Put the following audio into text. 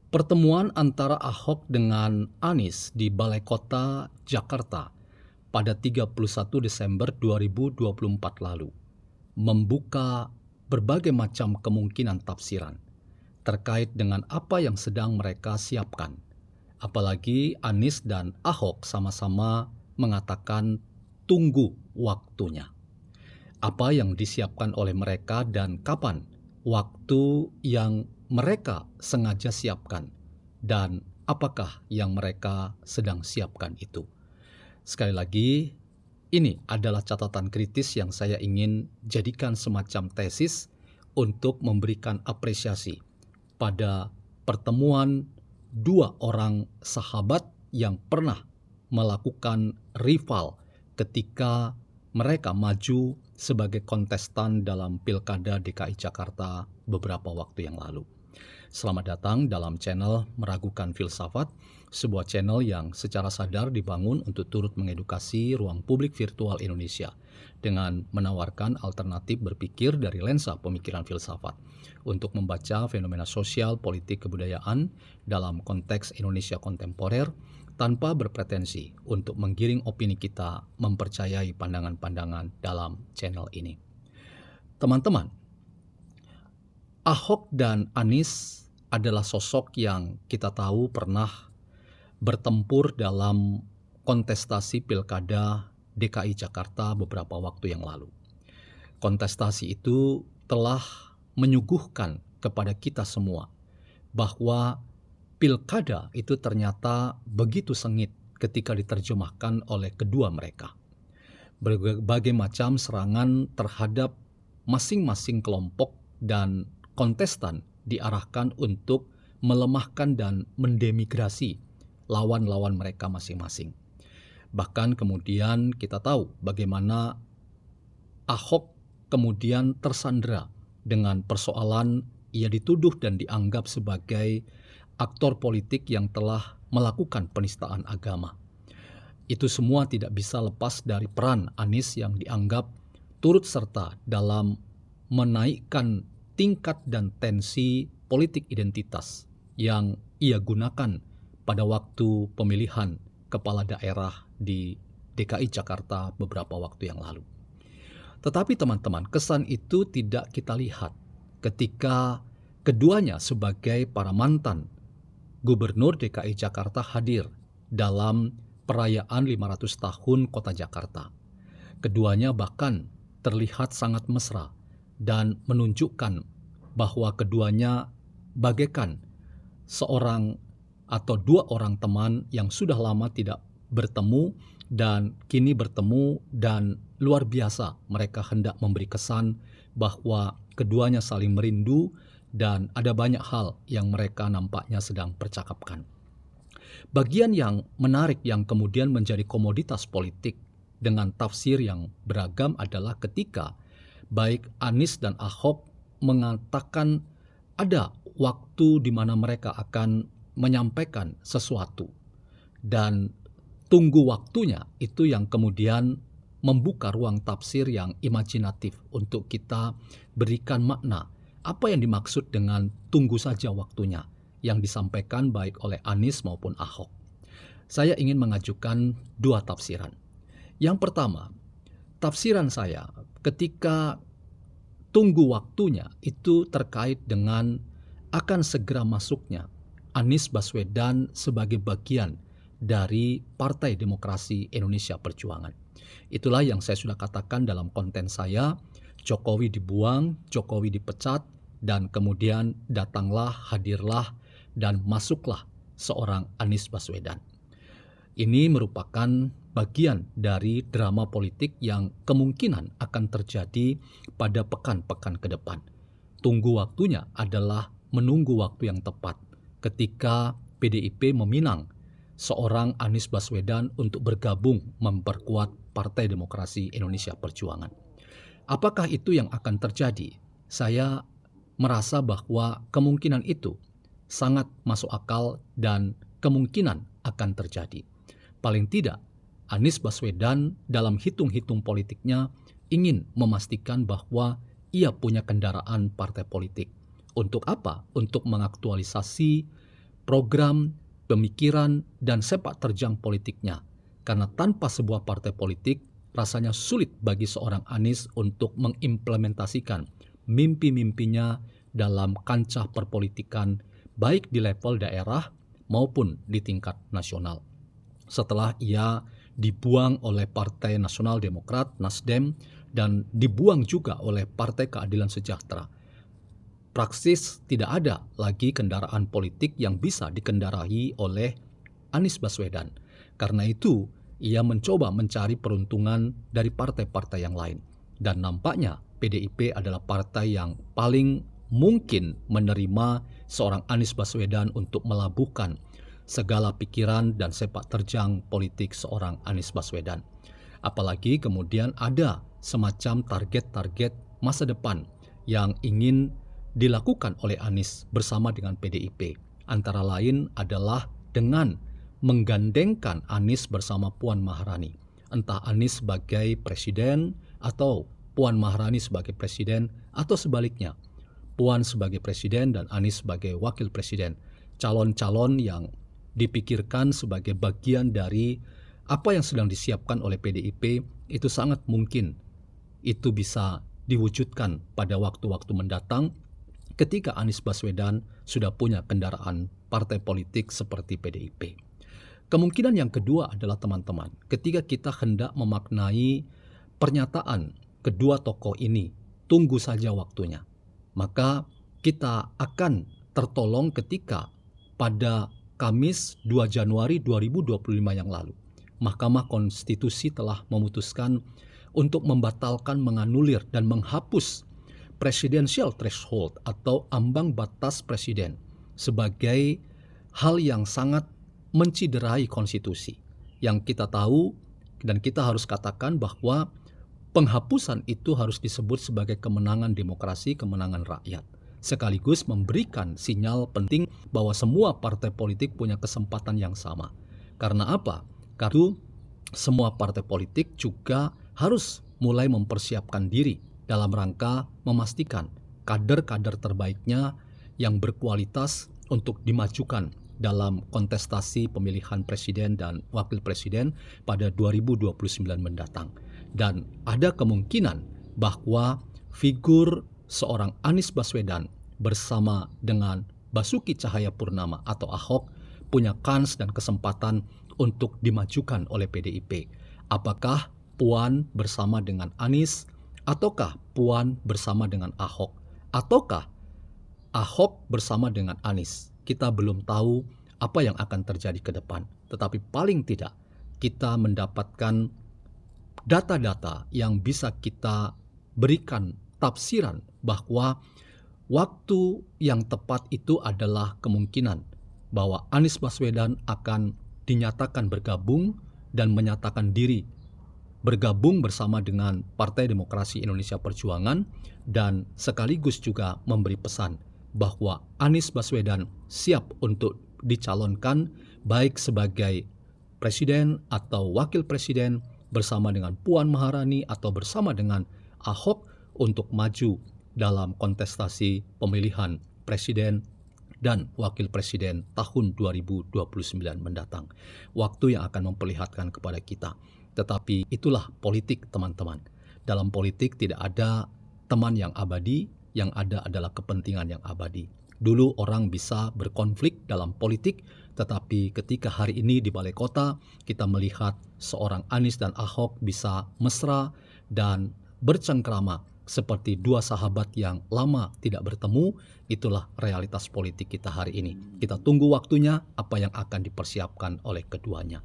Pertemuan antara Ahok dengan Anies di Balai Kota Jakarta pada 31 Desember 2024 lalu membuka berbagai macam kemungkinan tafsiran terkait dengan apa yang sedang mereka siapkan. Apalagi Anies dan Ahok sama-sama mengatakan tunggu waktunya. Apa yang disiapkan oleh mereka dan kapan waktu yang mereka sengaja siapkan dan apakah yang mereka sedang siapkan itu. Sekali lagi, ini adalah catatan kritis yang saya ingin jadikan semacam tesis untuk memberikan apresiasi pada pertemuan dua orang sahabat yang pernah melakukan rival ketika mereka maju sebagai kontestan dalam Pilkada DKI Jakarta beberapa waktu yang lalu. Selamat datang dalam channel Meragukan Filsafat, sebuah channel yang secara sadar dibangun untuk turut mengedukasi ruang publik virtual Indonesia dengan menawarkan alternatif berpikir dari lensa pemikiran filsafat untuk membaca fenomena sosial, politik, kebudayaan dalam konteks Indonesia kontemporer tanpa berpretensi untuk menggiring opini kita mempercayai pandangan-pandangan dalam channel ini. Teman-teman, Ahok dan Anies adalah sosok yang kita tahu pernah bertempur dalam kontestasi Pilkada DKI Jakarta beberapa waktu yang lalu. Kontestasi itu telah menyuguhkan kepada kita semua bahwa Pilkada itu ternyata begitu sengit ketika diterjemahkan oleh kedua mereka. Berbagai macam serangan terhadap masing-masing kelompok dan kontestan diarahkan untuk melemahkan dan mendemigrasi lawan-lawan mereka masing-masing. Bahkan kemudian kita tahu bagaimana Ahok kemudian tersandera dengan persoalan ia dituduh dan dianggap sebagai aktor politik yang telah melakukan penistaan agama. Itu semua tidak bisa lepas dari peran Anies yang dianggap turut serta dalam menaikkan tingkat dan tensi politik identitas yang ia gunakan pada waktu pemilihan kepala daerah di DKI Jakarta beberapa waktu yang lalu. Tetapi teman-teman, kesan itu tidak kita lihat ketika keduanya sebagai para mantan Gubernur DKI Jakarta hadir dalam perayaan 500 tahun Kota Jakarta. Keduanya bahkan terlihat sangat mesra dan menunjukkan bahwa keduanya bagaikan seorang atau dua orang teman yang sudah lama tidak bertemu dan kini bertemu, dan luar biasa mereka hendak memberi kesan bahwa keduanya saling merindu dan ada banyak hal yang mereka nampaknya sedang percakapkan. Bagian yang menarik yang kemudian menjadi komoditas politik dengan tafsir yang beragam adalah ketika baik Anies dan Ahok mengatakan ada waktu di mana mereka akan menyampaikan sesuatu dan tunggu waktunya, itu yang kemudian membuka ruang tafsir yang imajinatif untuk kita berikan makna apa yang dimaksud dengan tunggu saja waktunya yang disampaikan baik oleh Anies maupun Ahok. Saya ingin mengajukan dua tafsiran. Yang pertama, tafsiran saya ketika tunggu waktunya itu terkait dengan akan segera masuknya Anies Baswedan sebagai bagian dari Partai Demokrasi Indonesia Perjuangan. Itulah yang saya sudah katakan dalam konten saya, Jokowi dibuang, Jokowi dipecat, dan kemudian datanglah, hadirlah, dan masuklah seorang Anies Baswedan. Ini merupakan bagian dari drama politik yang kemungkinan akan terjadi pada pekan-pekan ke depan. Tunggu waktunya adalah menunggu waktu yang tepat ketika PDIP meminang seorang Anies Baswedan untuk bergabung memperkuat Partai Demokrasi Indonesia Perjuangan. Apakah itu yang akan terjadi? Saya merasa bahwa kemungkinan itu sangat masuk akal dan kemungkinan akan terjadi. Paling tidak, Anies Baswedan dalam hitung-hitung politiknya ingin memastikan bahwa ia punya kendaraan partai politik. Untuk apa? Untuk mengaktualisasi program, pemikiran, dan sepak terjang politiknya. Karena tanpa sebuah partai politik, rasanya sulit bagi seorang Anies untuk mengimplementasikan mimpi-mimpinya dalam kancah perpolitikan, baik di level daerah maupun di tingkat nasional. Setelah ia dibuang oleh Partai Nasional Demokrat, Nasdem, dan dibuang juga oleh Partai Keadilan Sejahtera, praksis tidak ada lagi kendaraan politik yang bisa dikendarai oleh Anies Baswedan. Karena itu, ia mencoba mencari peruntungan dari partai-partai yang lain. Dan nampaknya PDIP adalah partai yang paling mungkin menerima seorang Anies Baswedan untuk melabuhkan segala pikiran dan sepak terjang politik seorang Anies Baswedan. Apalagi kemudian ada semacam target-target masa depan yang ingin dilakukan oleh Anies bersama dengan PDIP. Antara lain adalah dengan menggandengkan Anies bersama Puan Maharani. Entah Anies sebagai presiden atau Puan Maharani sebagai presiden, atau sebaliknya, Puan sebagai presiden dan Anies sebagai wakil presiden. Calon-calon yang dipikirkan sebagai bagian dari apa yang sedang disiapkan oleh PDIP itu sangat mungkin itu bisa diwujudkan pada waktu-waktu mendatang ketika Anies Baswedan sudah punya kendaraan partai politik seperti PDIP. Kemungkinan yang kedua adalah teman-teman, ketika kita hendak memaknai pernyataan kedua tokoh ini, tunggu saja waktunya. Maka kita akan tertolong ketika pada Kamis 2 Januari 2025 yang lalu, Mahkamah Konstitusi telah memutuskan untuk membatalkan, menganulir, dan menghapus presidential threshold atau ambang batas presiden sebagai hal yang sangat menciderai konstitusi. Yang kita tahu dan kita harus katakan bahwa penghapusan itu harus disebut sebagai kemenangan demokrasi, kemenangan rakyat. Sekaligus memberikan sinyal penting bahwa semua partai politik punya kesempatan yang sama. Karena apa? Karena semua partai politik juga harus mulai mempersiapkan diri dalam rangka memastikan kader-kader terbaiknya yang berkualitas untuk dimajukan dalam kontestasi pemilihan presiden dan wakil presiden pada 2029 mendatang. Dan ada kemungkinan bahwa figur seorang Anies Baswedan bersama dengan Basuki Cahayapurnama atau Ahok punya kans dan kesempatan untuk dimajukan oleh PDIP. Apakah Puan bersama dengan Anies, ataukah Puan bersama dengan Ahok, ataukah Ahok bersama dengan Anies? Kita belum tahu apa yang akan terjadi ke depan. Tetapi paling tidak kita mendapatkan data-data yang bisa kita berikan tafsiran bahwa waktu yang tepat itu adalah kemungkinan bahwa Anies Baswedan akan dinyatakan bergabung dan menyatakan diri bergabung bersama dengan Partai Demokrasi Indonesia Perjuangan, dan sekaligus juga memberi pesan bahwa Anies Baswedan siap untuk dicalonkan baik sebagai presiden atau wakil presiden bersama dengan Puan Maharani atau bersama dengan Ahok untuk maju dalam kontestasi pemilihan presiden dan wakil presiden tahun 2029 mendatang. Waktu yang akan memperlihatkan kepada kita. Tetapi itulah politik, teman-teman. Dalam politik tidak ada teman yang abadi, yang ada adalah kepentingan yang abadi. Dulu orang bisa berkonflik dalam politik, tetapi ketika hari ini di Balai Kota kita melihat seorang Anies dan Ahok bisa mesra dan bercengkrama seperti dua sahabat yang lama tidak bertemu. Itulah realitas politik kita hari ini. Kita tunggu waktunya apa yang akan dipersiapkan oleh keduanya.